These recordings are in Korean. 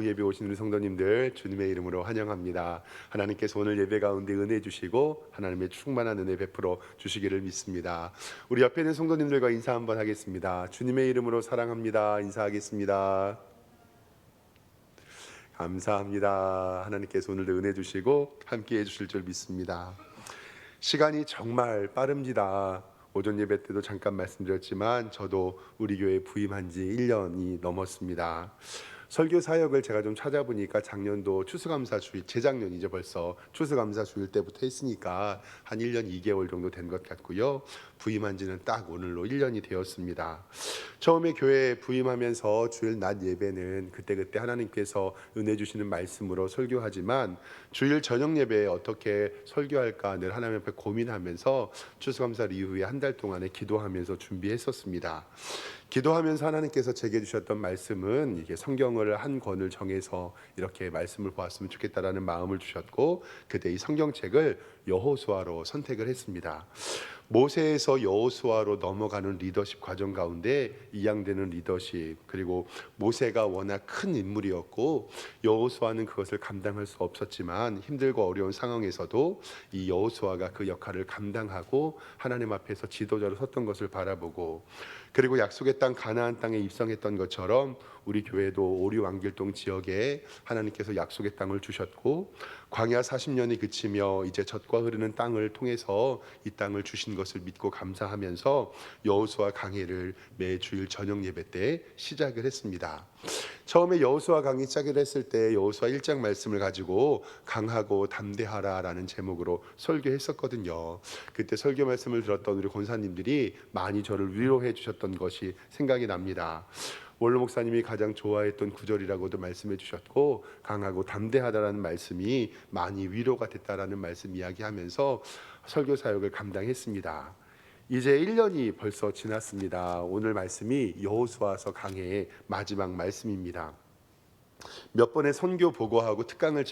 예배 오신 우리 성도님들 주님의 이름으로 환영합니다. 하나님께서 오늘 예배 가운데 은혜 주시고 하나님의 충만한 은혜 베풀어 주시기를 믿습니다. 우리 옆에 있는 성도님들과 인사 한번 하겠습니다. 주님의 이름으로 사랑합니다. 인사하겠습니다. 감사합니다. 하나님께서 오늘도 은혜 주시고 함께해 주실 줄 믿습니다. 시간이 정말 빠릅니다. 오전 예배 때도 잠깐 말씀드렸지만 저도 우리 교회 부임한 지 1년이 넘었습니다. 설교 사역을 제가 좀 찾아보니까 작년도 추수감사 주일, 재작년이죠 벌써 추수감사 주일 때부터 했으니까 한 1년 2개월 정도 된 것 같고요. 부임한 지는 딱 오늘로 1년이 되었습니다. 처음에 교회에 부임하면서 주일 낮 예배는 그때그때 하나님께서 은혜 주시는 말씀으로 설교하지만 주일 저녁 예배에 어떻게 설교할까 늘 하나님 앞에 고민하면서 추수감사 이후에 한 달 동안에 기도하면서 준비했었습니다. 기도하면서 하나님께서 제게 주셨던 말씀은 이게 성경을 한 권을 정해서 이렇게 말씀을 보았으면 좋겠다라는 마음을 주셨고 그때 이 성경책을 여호수아로 선택을 했습니다. 모세에서 여호수아로 넘어가는 리더십 과정 가운데 이양되는 리더십, 그리고 모세가 워낙 큰 인물이었고 여호수아는 그것을 감당할 수 없었지만 힘들고 어려운 상황에서도 이 여호수아가 그 역할을 감당하고 하나님 앞에서 지도자로 섰던 것을 바라보고, 그리고 약속의 땅 가나안 땅에 입성했던 것처럼 우리 교회도 오리 왕길동 지역에 하나님께서 약속의 땅을 주셨고 광야 40년이 그치며 이제 젖과 흐르는 땅을 통해서 이 땅을 주신 것을 믿고 감사하면서 여호수아 강해를 매 주일 저녁 예배 때 시작을 했습니다. 처음에 여호수아 강의 시작을 했을 때 여호수아 1장 말씀을 가지고 강하고 담대하라라는 제목으로 설교했었거든요. 그때 설교 말씀을 들었던 우리 권사님들이 많이 저를 위로해 주셨던 것이 생각이 납니다. 원로 목사님이 가장 좋아했던 구절이라고도 말씀해 주셨고 강하고 담대하다라는 말씀이 많이 위로가 됐다라는 말씀 이야기하면서 설교 사역을 감당했습니다. 이제 1년이 벌써 지났습니다. 오늘 말씀이 여호수아서 강해의 마지막 말씀입니다. 몇 번의 선교 보고하고 특강을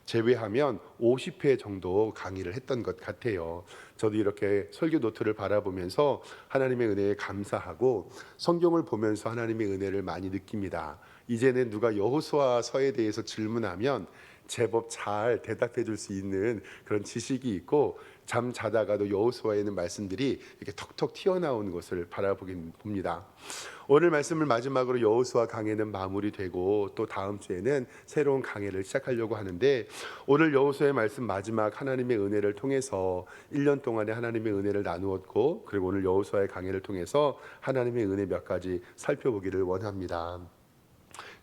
제외하면 50회 정도 강의를 했던 것 같아요. 저도 이렇게 설교 노트를 바라보면서 하나님의 은혜에 감사하고 성경을 보면서 하나님의 은혜를 많이 느낍니다. 이제는 누가 여호수아서에 대해서 질문하면 제법 잘 대답해 줄 수 있는 그런 지식이 있고 잠 자다가도 여호수아에 있는 말씀들이 이렇게 톡톡 튀어나오는 것을 봅니다. 오늘 말씀을 마지막으로 여호수아 강해는 마무리되고 또 다음 주에는 새로운 강해를 시작하려고 하는데 오늘 여호수아의 말씀 마지막 하나님의 은혜를 통해서 1년 동안에 하나님의 은혜를 나누었고 그리고 오늘 여호수아의 강해를 통해서 하나님의 은혜 몇 가지 살펴보기를 원합니다.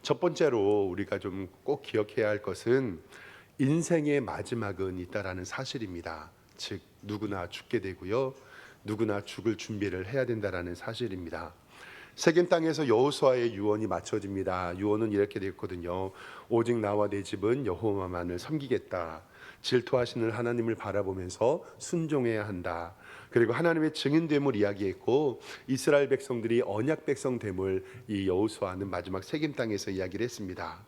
첫 번째로 우리가 좀 꼭 기억해야 할 것은 인생의 마지막은 있다라는 사실입니다. 즉 누구나 죽게 되고요, 누구나 죽을 준비를 해야 된다라는 사실입니다. 세겜 땅에서 여호수아의 유언이 맞춰집니다. 유언은 이렇게 되었거든요. 오직 나와 내 집은 여호와만을 섬기겠다. 질투하시는 하나님을 바라보면서 순종해야 한다. 그리고 하나님의 증인됨을 이야기했고 이스라엘 백성들이 언약 백성됨을 이 여호수아는 마지막 세겜 땅에서 이야기를 했습니다.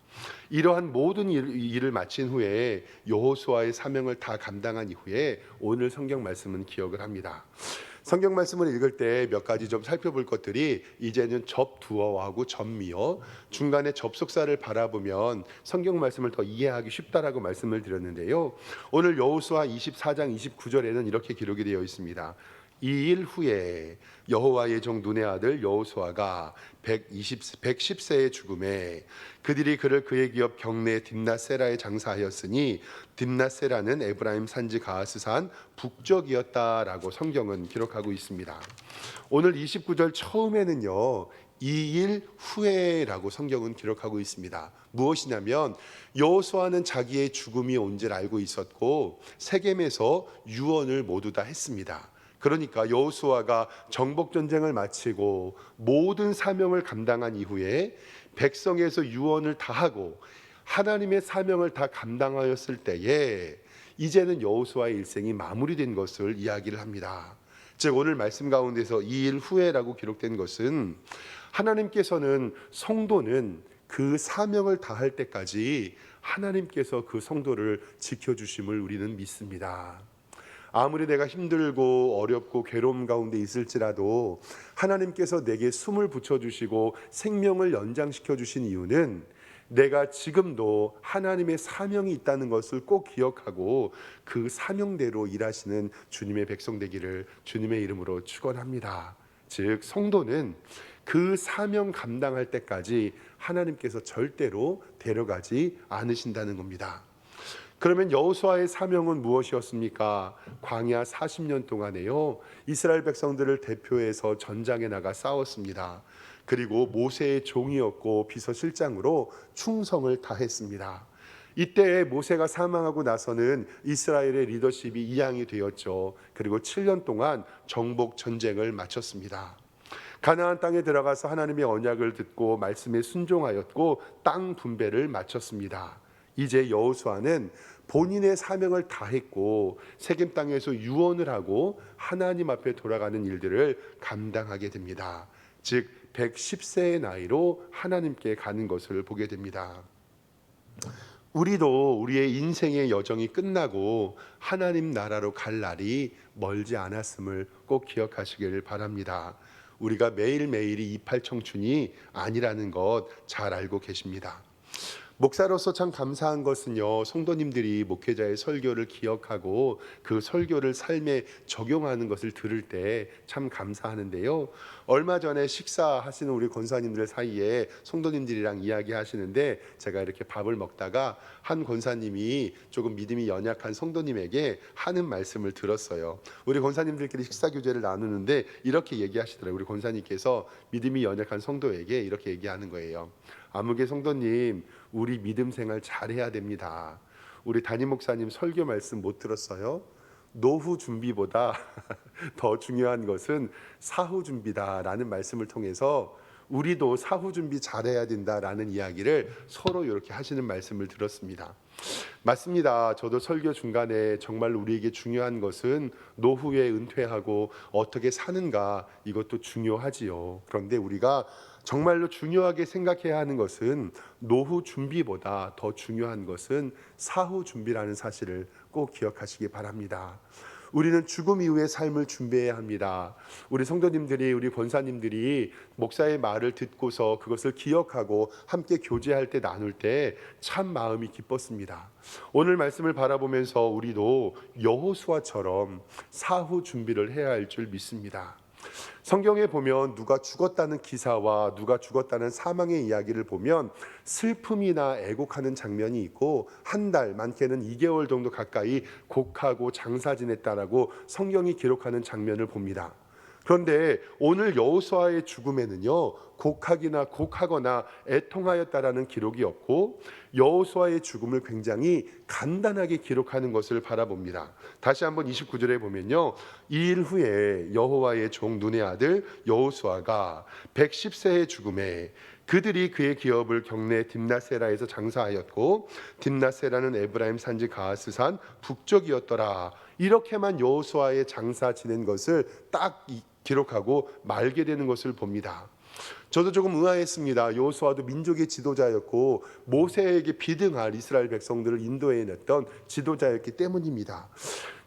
이러한 모든 일을 마친 후에 여호수아의 사명을 다 감당한 이후에 오늘 성경 말씀은 기억을 합니다. 성경 말씀을 읽을 때 몇 가지 좀 살펴볼 것들이 이제는 접두어하고 접미어 중간에 접속사를 바라보면 성경 말씀을 더 이해하기 쉽다라고 말씀을 드렸는데요. 오늘 여호수아 24장 29절에는 이렇게 기록이 되어 있습니다. 이 일 후에 여호와의 종 눈의 아들 여호수아가 110세의 죽음에 그들이 그를 그의 기업 경내 딥낫세라에 장사하였으니 딥낫세라는 에브라임 산지 가하스산 북쪽이었다라고 성경은 기록하고 있습니다. 오늘 29절 처음에는요, 이 일 후에라고 성경은 기록하고 있습니다. 무엇이냐면 여호수아는 자기의 죽음이 온 줄 알고 있었고 세겜에서 유언을 모두 다 했습니다. 그러니까 여호수아가 정복 전쟁을 마치고 모든 사명을 감당한 이후에 백성에서 유언을 다 하고 하나님의 사명을 다 감당하였을 때에 이제는 여호수아의 일생이 마무리된 것을 이야기를 합니다. 즉 오늘 말씀 가운데서 이 일 후에라고 기록된 것은 하나님께서는 성도는 그 사명을 다할 때까지 하나님께서 그 성도를 지켜주심을 우리는 믿습니다. 아무리 내가 힘들고 어렵고 괴로움 가운데 있을지라도 하나님께서 내게 숨을 붙여주시고 생명을 연장시켜 주신 이유는 내가 지금도 하나님의 사명이 있다는 것을 꼭 기억하고 그 사명대로 일하시는 주님의 백성 되기를 주님의 이름으로 축원합니다. 즉 성도는 그 사명 감당할 때까지 하나님께서 절대로 데려가지 않으신다는 겁니다. 그러면 여호수아의 사명은 무엇이었습니까? 광야 40년 동안에요, 이스라엘 백성들을 대표해서 전장에 나가 싸웠습니다. 그리고 모세의 종이었고 비서실장으로 충성을 다했습니다. 이때 모세가 사망하고 나서는 이스라엘의 리더십이 이양이 되었죠. 그리고 7년 동안 정복 전쟁을 마쳤습니다. 가나안 땅에 들어가서 하나님의 언약을 듣고 말씀에 순종하였고 땅 분배를 마쳤습니다. 이제 여호수아는 본인의 사명을 다했고 세겜 땅에서 유언을 하고 하나님 앞에 돌아가는 일들을 감당하게 됩니다. 즉 110세의 나이로 하나님께 가는 것을 보게 됩니다. 우리도 우리의 인생의 여정이 끝나고 하나님 나라로 갈 날이 멀지 않았음을 꼭 기억하시길 바랍니다. 우리가 매일매일이 이팔 청춘이 아니라는 것 잘 알고 계십니다. 목사로서 참 감사한 것은요, 성도님들이 목회자의 설교를 기억하고 그 설교를 삶에 적용하는 것을 들을 때 참 감사하는데요. 얼마 전에 식사하시는 우리 권사님들 사이에 성도님들이랑 이야기하시는데 제가 이렇게 밥을 먹다가 한 권사님이 조금 믿음이 연약한 성도님에게 하는 말씀을 들었어요. 우리 권사님들끼리 식사 교제를 나누는데 이렇게 얘기하시더라고요. 우리 권사님께서 믿음이 연약한 성도에게 이렇게 얘기하는 거예요. 아무개 성도님, 우리 믿음 생활 잘해야 됩니다. 우리 담임 목사님 설교 말씀 못 들었어요? 노후 준비보다 더 중요한 것은 사후 준비다라는 말씀을 통해서 우리도 사후 준비 잘해야 된다라는 이야기를 서로 이렇게 하시는 말씀을 들었습니다. 맞습니다. 저도 설교 중간에 정말 우리에게 중요한 것은 노후에 은퇴하고 어떻게 사는가, 이것도 중요하지요. 그런데 우리가 정말로 중요하게 생각해야 하는 것은 노후 준비보다 더 중요한 것은 사후 준비라는 사실을 꼭 기억하시기 바랍니다. 우리는 죽음 이후의 삶을 준비해야 합니다. 우리 성도님들이, 우리 권사님들이 목사의 말을 듣고서 그것을 기억하고 함께 교제할 때, 나눌 때 참 마음이 기뻤습니다. 오늘 말씀을 바라보면서 우리도 여호수아처럼 사후 준비를 해야 할 줄 믿습니다. 성경에 보면 누가 죽었다는 기사와 누가 죽었다는 사망의 이야기를 보면 슬픔이나 애곡하는 장면이 있고 한 달, 많게는 2개월 정도 가까이 곡하고 장사 지냈다라고 성경이 기록하는 장면을 봅니다. 그런데 오늘 여호수아의 죽음에는요, 곡하거나 애통하였다라는 기록이 없고 여호수아의 죽음을 굉장히 간단하게 기록하는 것을 바라봅니다. 다시 한번 29절에 보면요, 이 일 후에 여호와의 종 눈의 아들 여호수아가 110세의 죽음에 그들이 그의 기업을 경내 딥나세라에서 장사하였고 딥나세라는 에브라임 산지 가하스산 북쪽이었더라. 이렇게만 여호수아의 장사 지낸 것을 딱 기록하고 말게 되는 것을 봅니다. 저도 조금 의아했습니다. 여호수아도 민족의 지도자였고 모세에게 비등할 이스라엘 백성들을 인도해냈던 지도자였기 때문입니다.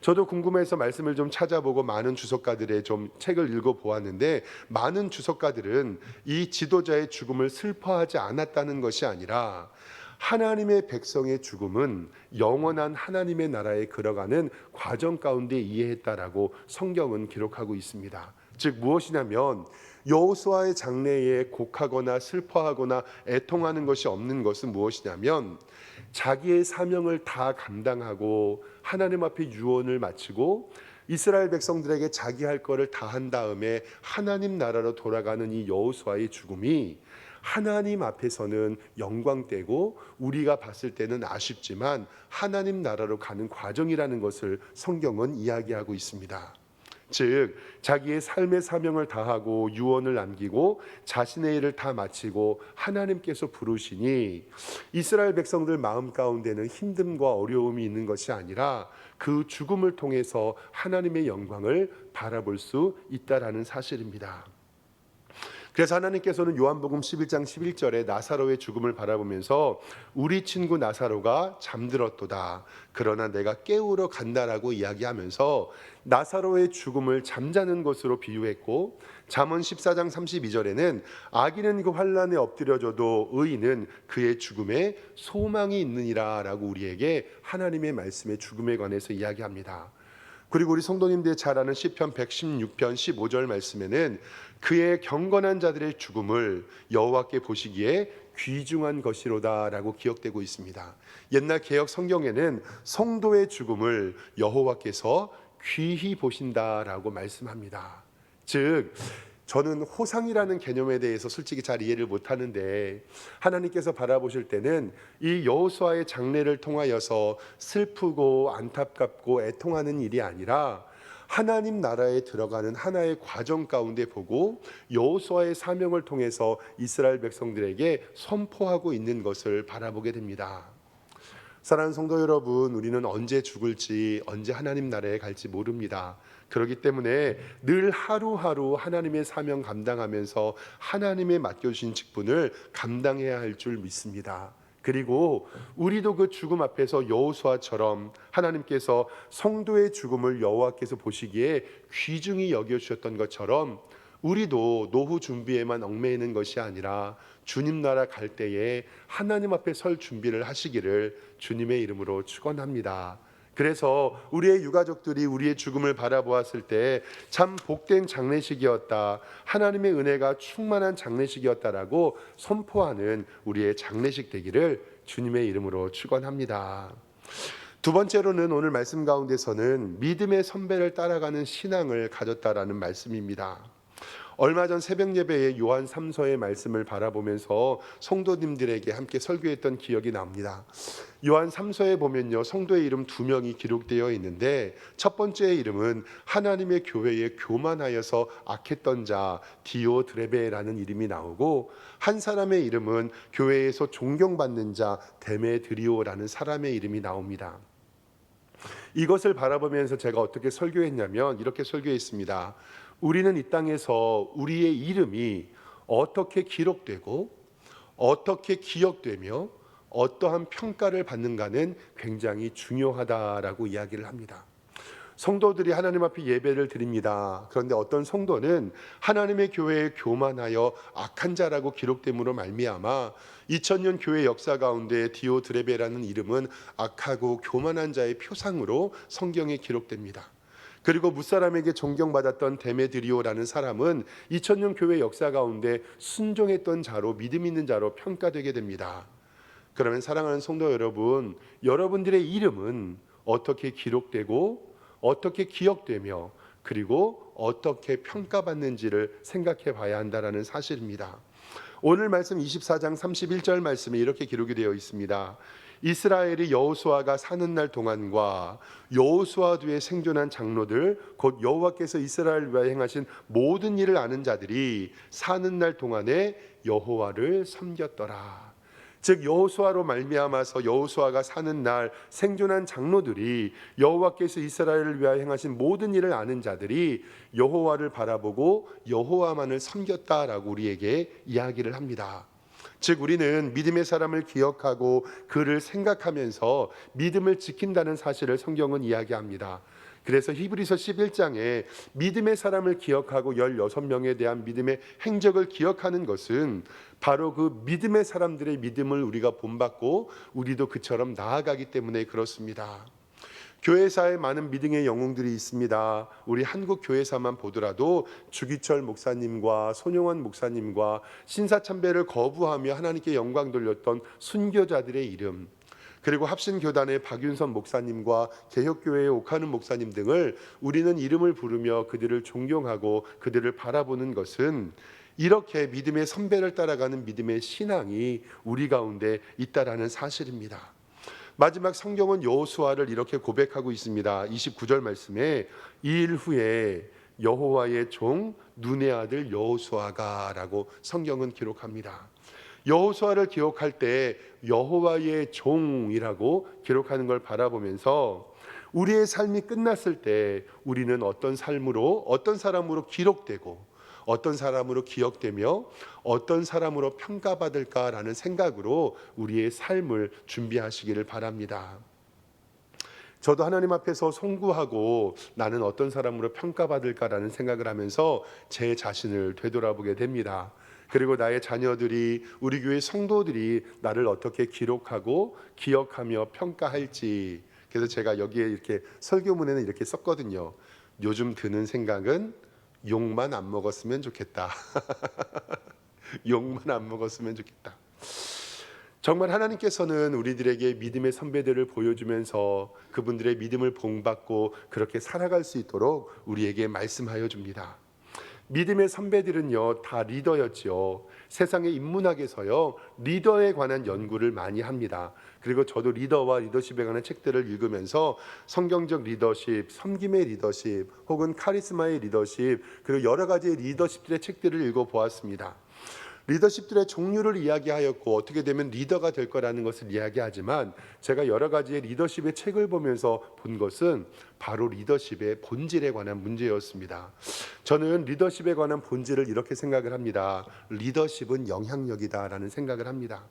저도 궁금해서 말씀을 좀 찾아보고 많은 주석가들의 좀 책을 읽어보았는데 많은 주석가들은 이 지도자의 죽음을 슬퍼하지 않았다는 것이 아니라 하나님의 백성의 죽음은 영원한 하나님의 나라에 걸어가는 과정 가운데 이해했다라고 성경은 기록하고 있습니다. 즉 무엇이냐면 여호수아의 장래에 곡하거나 슬퍼하거나 애통하는 것이 없는 것은 무엇이냐면 자기의 사명을 다 감당하고 하나님 앞에 유언을 마치고 이스라엘 백성들에게 자기 할 거를 다 한 다음에 하나님 나라로 돌아가는 이 여호수아의 죽음이 하나님 앞에서는 영광되고 우리가 봤을 때는 아쉽지만 하나님 나라로 가는 과정이라는 것을 성경은 이야기하고 있습니다. 즉 자기의 삶의 사명을 다하고 유언을 남기고 자신의 일을 다 마치고 하나님께서 부르시니 이스라엘 백성들 마음 가운데는 힘듦과 어려움이 있는 것이 아니라 그 죽음을 통해서 하나님의 영광을 바라볼 수 있다라는 사실입니다. 그래서 하나님께서는 요한복음 11장 11절에 나사로의 죽음을 바라보면서 우리 친구 나사로가 잠들었도다. 그러나 내가 깨우러 간다라고 이야기하면서 나사로의 죽음을 잠자는 것으로 비유했고, 잠언 14장 32절에는 악인은 그 환난에 엎드려져도 의인은 그의 죽음에 소망이 있느니라 라고 우리에게 하나님의 말씀의 죽음에 관해서 이야기합니다. 그리고 우리 성도님들이 잘 아는 시편 116편 15절 말씀에는 그의 경건한 자들의 죽음을 여호와께 보시기에 귀중한 것이로다라고 기억되고 있습니다. 옛날 개역 성경에는 성도의 죽음을 여호와께서 귀히 보신다라고 말씀합니다. 즉 저는 호상이라는 개념에 대해서 솔직히 잘 이해를 못하는데, 하나님께서 바라보실 때는 이 여호수아의 장례를 통하여서 슬프고 안타깝고 애통하는 일이 아니라 하나님 나라에 들어가는 하나의 과정 가운데 보고 여호수아의 사명을 통해서 이스라엘 백성들에게 선포하고 있는 것을 바라보게 됩니다. 사랑하는 성도 여러분, 우리는 언제 죽을지, 언제 하나님 나라에 갈지 모릅니다. 그렇기 때문에 늘 하루하루 하나님의 사명 감당하면서 하나님의 맡겨주신 직분을 감당해야 할 줄 믿습니다. 그리고 우리도 그 죽음 앞에서 여호수아처럼 하나님께서 성도의 죽음을 여호와께서 보시기에 귀중히 여겨주셨던 것처럼 우리도 노후 준비에만 얽매이는 것이 아니라 주님 나라 갈 때에 하나님 앞에 설 준비를 하시기를 주님의 이름으로 축원합니다. 그래서 우리의 유가족들이 우리의 죽음을 바라보았을 때 참 복된 장례식이었다, 하나님의 은혜가 충만한 장례식이었다라고 선포하는 우리의 장례식 되기를 주님의 이름으로 축원합니다. 두 번째로는 오늘 말씀 가운데서는 믿음의 선배를 따라가는 신앙을 가졌다라는 말씀입니다. 얼마 전 새벽 예배에 요한 3서의 말씀을 바라보면서 성도님들에게 함께 설교했던 기억이 납니다. 요한 3서에 보면요, 성도의 이름 2명이 기록되어 있는데, 첫 번째의 이름은 하나님의 교회에 교만하여서 악했던 자 디오드레베라는 이름이 나오고, 한 사람의 이름은 교회에서 존경받는 자 데메드리오라는 사람의 이름이 나옵니다. 이것을 바라보면서 제가 어떻게 설교했냐면 이렇게 설교했습니다. 우리는 이 땅에서 우리의 이름이 어떻게 기록되고 어떻게 기억되며 어떠한 평가를 받는가는 굉장히 중요하다라고 이야기를 합니다. 성도들이 하나님 앞에 예배를 드립니다. 그런데 어떤 성도는 하나님의 교회에 교만하여 악한 자라고 기록됨으로 말미암아 2000년 교회 역사 가운데 디오드레베라는 이름은 악하고 교만한 자의 표상으로 성경에 기록됩니다. 그리고 무사람에게 존경받았던 데메드리오라는 사람은 2000년 교회 역사 가운데 순종했던 자로, 믿음 있는 자로 평가되게 됩니다. 그러면 사랑하는 성도 여러분, 여러분들의 이름은 어떻게 기록되고 어떻게 기억되며 그리고 어떻게 평가받는지를 생각해 봐야 한다는 사실입니다. 오늘 말씀 24장 31절 말씀에 이렇게 기록이 되어 있습니다. 이스라엘이 여호수아가 사는 날 동안과 여호수아 뒤에 생존한 장로들, 곧 여호와께서 이스라엘 위하여 행하신 모든 일을 아는 자들이 사는 날 동안에 여호와를 섬겼더라. 즉 여호수아로 말미암아서 여호수아가 사는 날 생존한 장로들이 여호와께서 이스라엘을 위하여 행하신 모든 일을 아는 자들이 여호와를 바라보고 여호와만을 섬겼다라고 우리에게 이야기를 합니다. 즉 우리는 믿음의 사람을 기억하고 그를 생각하면서 믿음을 지킨다는 사실을 성경은 이야기합니다. 그래서 히브리서 11장에 믿음의 사람을 기억하고 16명에 대한 믿음의 행적을 기억하는 것은 바로 그 믿음의 사람들의 믿음을 우리가 본받고 우리도 그처럼 나아가기 때문에 그렇습니다. 교회사에 많은 믿음의 영웅들이 있습니다. 우리 한국 교회사만 보더라도 주기철 목사님과 손용원 목사님과 신사참배를 거부하며 하나님께 영광 돌렸던 순교자들의 이름, 그리고 합신교단의 박윤선 목사님과 개혁교회의 옥하는 목사님 등을 우리는 이름을 부르며 그들을 존경하고 그들을 바라보는 것은 이렇게 믿음의 선배를 따라가는 믿음의 신앙이 우리 가운데 있다라는 사실입니다. 마지막 성경은 여호수아를 이렇게 고백하고 있습니다. 29절 말씀에 이 일 후에 여호와의 종 눈의 아들 여호수아가 라고 성경은 기록합니다. 여호수아를 기억할 때 여호와의 종이라고 기록하는 걸 바라보면서 우리의 삶이 끝났을 때 우리는 어떤 삶으로, 어떤 사람으로 기록되고 어떤 사람으로 기억되며 어떤 사람으로 평가받을까라는 생각으로 우리의 삶을 준비하시기를 바랍니다. 저도 하나님 앞에서 송구하고 나는 어떤 사람으로 평가받을까라는 생각을 하면서 제 자신을 되돌아보게 됩니다. 그리고 나의 자녀들이, 우리 교회 성도들이 나를 어떻게 기록하고 기억하며 평가할지. 그래서 제가 여기에 이렇게 설교문에는 이렇게 썼거든요. 요즘 드는 생각은 욕만 안 먹었으면 좋겠다. 욕만 안 먹었으면 좋겠다. 정말 하나님께서는 우리들에게 믿음의 선배들을 보여주면서 그분들의 믿음을 본받고 그렇게 살아갈 수 있도록 우리에게 말씀하여 줍니다. 믿음의 선배들은요, 다 리더였죠. 세상의 인문학에서요, 리더에 관한 연구를 많이 합니다. 그리고 저도 리더와 리더십에 관한 책들을 읽으면서 성경적 리더십, 섬김의 리더십, 혹은 카리스마의 리더십, 그리고 여러 가지의 리더십들의 책들을 읽어보았습니다. 리더십들의 종류를 이야기하였고 어떻게 되면 리더가 될 거라는 것을 이야기하지만, 제가 여러 가지의 리더십의 책을 보면서 본 것은 바로 리더십의 본질에 관한 문제였습니다. 저는 리더십에 관한 본질을 이렇게 생각을 합니다. 리더십은 영향력이다라는 생각을 합니다.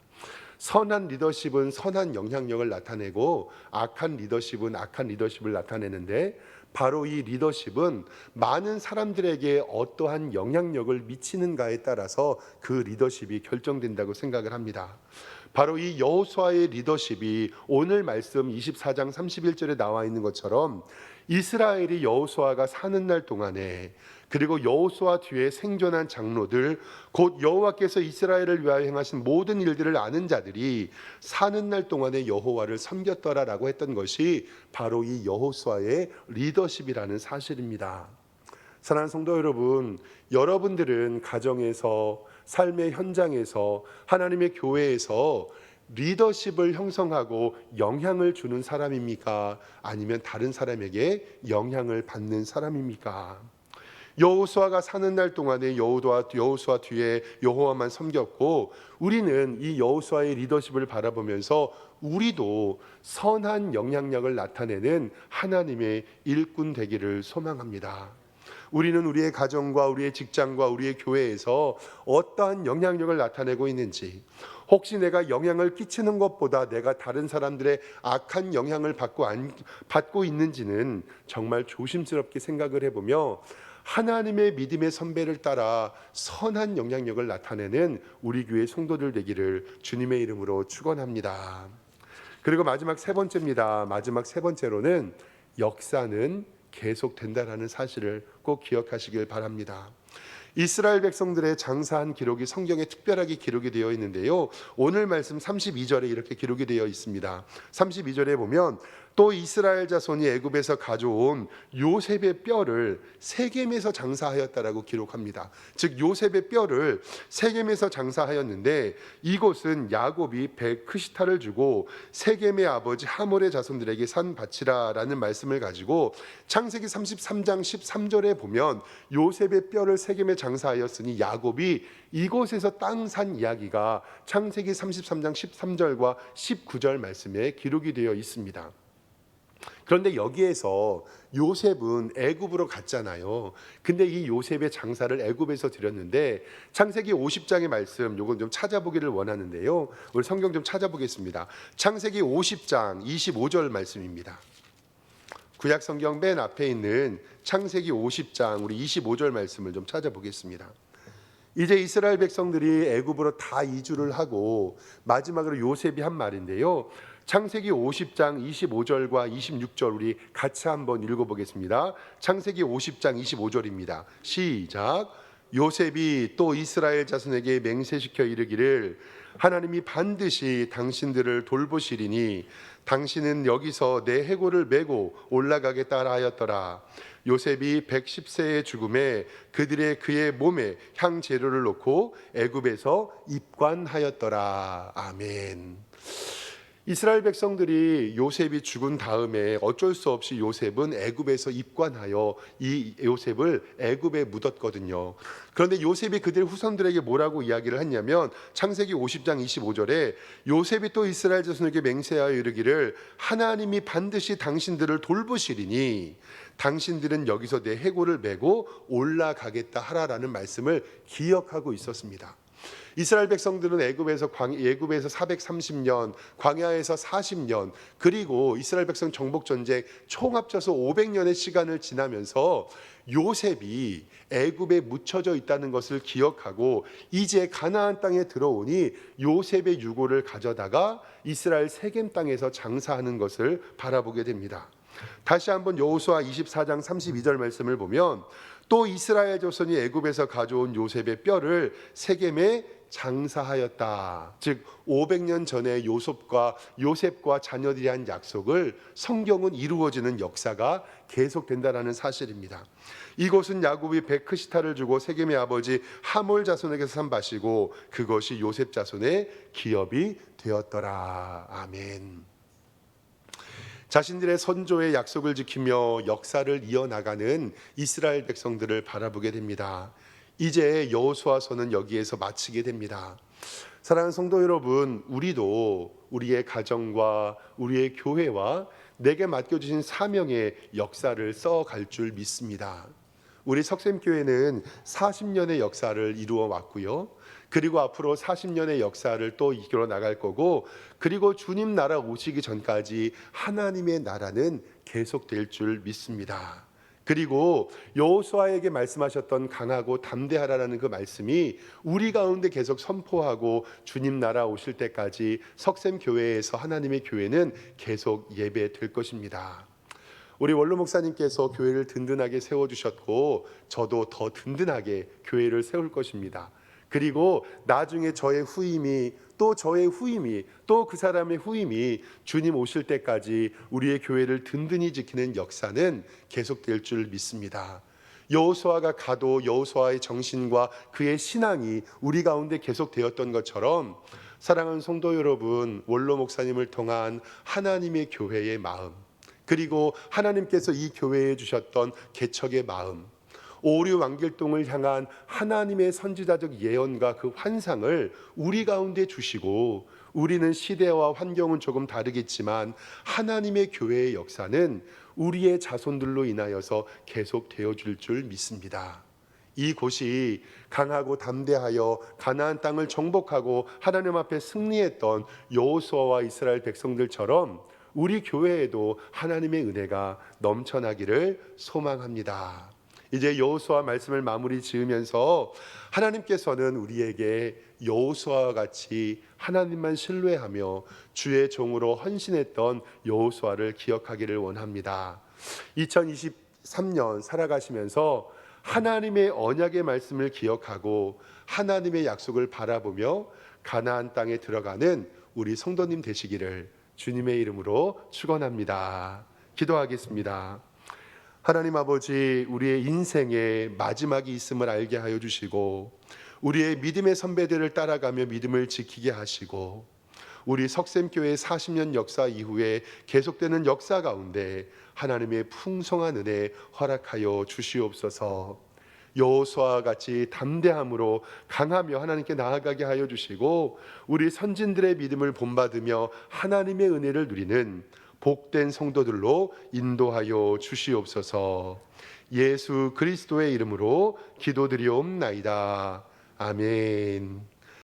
선한 리더십은 선한 영향력을 나타내고 악한 리더십은 악한 리더십을 나타내는데, 바로 이 리더십은 많은 사람들에게 어떠한 영향력을 미치는가에 따라서 그 리더십이 결정된다고 생각을 합니다. 바로 이 여호수아의 리더십이 오늘 말씀 24장 31절에 나와 있는 것처럼 이스라엘이 여호수아가 사는 날 동안에, 그리고 여호수아 뒤에 생존한 장로들, 곧 여호와께서 이스라엘을 위하여 행하신 모든 일들을 아는 자들이 사는 날 동안에 여호와를 섬겼더라라고 했던 것이 바로 이 여호수아의 리더십이라는 사실입니다. 사랑하는 성도 여러분, 여러분들은 가정에서, 삶의 현장에서, 하나님의 교회에서 리더십을 형성하고 영향을 주는 사람입니까? 아니면 다른 사람에게 영향을 받는 사람입니까? 여호수아가 사는 날 동안에 여호수아 뒤에 여호와만 섬겼고, 우리는 이 여호수아의 리더십을 바라보면서 우리도 선한 영향력을 나타내는 하나님의 일꾼 되기를 소망합니다. 우리는 우리의 가정과 우리의 직장과 우리의 교회에서 어떠한 영향력을 나타내고 있는지, 혹시 내가 영향을 끼치는 것보다 내가 다른 사람들의 악한 영향을 받고 있는지는 정말 조심스럽게 생각을 해보며 하나님의 믿음의 선배를 따라 선한 영향력을 나타내는 우리 교회 성도들 되기를 주님의 이름으로 축원합니다. 그리고 마지막 세 번째입니다. 마지막 세 번째로는 역사는 계속된다라는 사실을 꼭 기억하시길 바랍니다. 이스라엘 백성들의 장사한 기록이 성경에 특별하게 기록이 되어 있는데요, 오늘 말씀 32절에 이렇게 기록이 되어 있습니다. 32절에 보면 또 이스라엘 자손이 애굽에서 가져온 요셉의 뼈를 세겜에서 장사하였다라고 기록합니다. 즉 요셉의 뼈를 세겜에서 장사하였는데, 이곳은 야곱이 크시타를 주고 세겜의 아버지 하몰의 자손들에게 산 밭이라라는 말씀을 가지고 창세기 33장 13절에 보면 요셉의 뼈를 세겜에 장사하였으니 야곱이 이곳에서 땅 산 이야기가 창세기 33장 13절과 19절 말씀에 기록이 되어 있습니다. 그런데 여기에서 요셉은 애굽으로 갔잖아요. 근데 이 요셉의 장사를 애굽에서 드렸는데, 창세기 50장의 말씀, 요건 좀 찾아보기를 원하는데요, 우리 성경 좀 찾아보겠습니다. 창세기 50장 25절 말씀입니다. 구약 성경 맨 앞에 있는 창세기 50장 우리 25절 말씀을 좀 찾아보겠습니다. 이제 이스라엘 백성들이 애굽으로 다 이주를 하고 마지막으로 요셉이 한 말인데요, 창세기 50장 25절과 26절 우리 같이 한번 읽어보겠습니다. 창세기 50장 25절입니다. 시작. 요셉이 또 이스라엘 자손에게 맹세시켜 이르기를 하나님이 반드시 당신들을 돌보시리니 당신은 여기서 내 해골을 메고 올라가겠다 하였더라. 요셉이 110세의 죽음에 그의 몸에 향재료를 놓고 애굽에서 입관하였더라. 아멘. 이스라엘 백성들이 요셉이 죽은 다음에 어쩔 수 없이 요셉은 애굽에서 입관하여 이 요셉을 애굽에 묻었거든요. 그런데 요셉이 그들 후손들에게 뭐라고 이야기를 했냐면 창세기 50장 25절에 요셉이 또 이스라엘 자손에게 맹세하여 이르기를 하나님이 반드시 당신들을 돌보시리니 당신들은 여기서 내 해골을 메고 올라가겠다 하라라는 말씀을 기억하고 있었습니다. 이스라엘 백성들은 애굽에서 430년, 광야에서 40년, 그리고 이스라엘 백성 정복 전쟁 총 합쳐서 500년의 시간을 지나면서 요셉이 애굽에 묻혀져 있다는 것을 기억하고 이제 가나안 땅에 들어오니 요셉의 유고를 가져다가 이스라엘 세겜 땅에서 장사하는 것을 바라보게 됩니다. 다시 한번 여호수아 24장 32절 말씀을 보면 또 이스라엘 자손이 애굽에서 가져온 요셉의 뼈를 세겜에 장사하였다. 즉 500년 전에 요셉과 자녀들이 한 약속을 성경은 이루어지는 역사가 계속된다라는 사실입니다. 이곳은 야곱이 베크시타를 주고 세겜의 아버지 하몰 자손에게서 산 밭이고 그것이 요셉 자손의 기업이 되었더라. 아멘. 자신들의 선조의 약속을 지키며 역사를 이어나가는 이스라엘 백성들을 바라보게 됩니다. 이제 여호수아서는 여기에서 마치게 됩니다. 사랑하는 성도 여러분, 우리도 우리의 가정과 우리의 교회와 내게 맡겨주신 사명의 역사를 써갈 줄 믿습니다. 우리 석샘교회는 40년의 역사를 이루어 왔고요. 그리고 앞으로 40년의 역사를 또 이끌어 나갈 거고, 그리고 주님 나라 오시기 전까지 하나님의 나라는 계속될 줄 믿습니다. 그리고 여호수아에게 말씀하셨던 강하고 담대하라는 그 말씀이 우리 가운데 계속 선포하고 주님 나라 오실 때까지 석샘교회에서 하나님의 교회는 계속 예배될 것입니다. 우리 원로 목사님께서 교회를 든든하게 세워주셨고 저도 더 든든하게 교회를 세울 것입니다. 그리고 나중에 저의 후임이 또 저의 후임이 또 그 사람의 후임이 주님 오실 때까지 우리의 교회를 든든히 지키는 역사는 계속될 줄 믿습니다. 여호수아가 가도 여호수아의 정신과 그의 신앙이 우리 가운데 계속되었던 것처럼 사랑하는 성도 여러분, 원로 목사님을 통한 하나님의 교회의 마음, 그리고 하나님께서 이 교회에 주셨던 개척의 마음, 오류 왕길동을 향한 하나님의 선지자적 예언과 그 환상을 우리 가운데 주시고, 우리는 시대와 환경은 조금 다르겠지만 하나님의 교회의 역사는 우리의 자손들로 인하여서 계속 되어줄 줄 믿습니다. 이곳이 강하고 담대하여 가나안 땅을 정복하고 하나님 앞에 승리했던 여호수아와 이스라엘 백성들처럼 우리 교회에도 하나님의 은혜가 넘쳐나기를 소망합니다. 이제 여호수아 말씀을 마무리 지으면서 하나님께서는 우리에게 여호수아와 같이 하나님만 신뢰하며 주의 종으로 헌신했던 여호수아를 기억하기를 원합니다. 2023년 살아가시면서 하나님의 언약의 말씀을 기억하고 하나님의 약속을 바라보며 가나안 땅에 들어가는 우리 성도님 되시기를 주님의 이름으로 축원합니다. 기도하겠습니다. 하나님 아버지, 우리의 인생에 마지막이 있음을 알게 하여 주시고 우리의 믿음의 선배들을 따라가며 믿음을 지키게 하시고 우리 석샘교회 40년 역사 이후에 계속되는 역사 가운데 하나님의 풍성한 은혜 허락하여 주시옵소서. 여호수아와 같이 담대함으로 강하며 하나님께 나아가게 하여 주시고 우리 선진들의 믿음을 본받으며 하나님의 은혜를 누리는 복된 성도들로 인도하여 주시옵소서. 예수 그리스도의 이름으로 기도드리옵나이다. 아멘.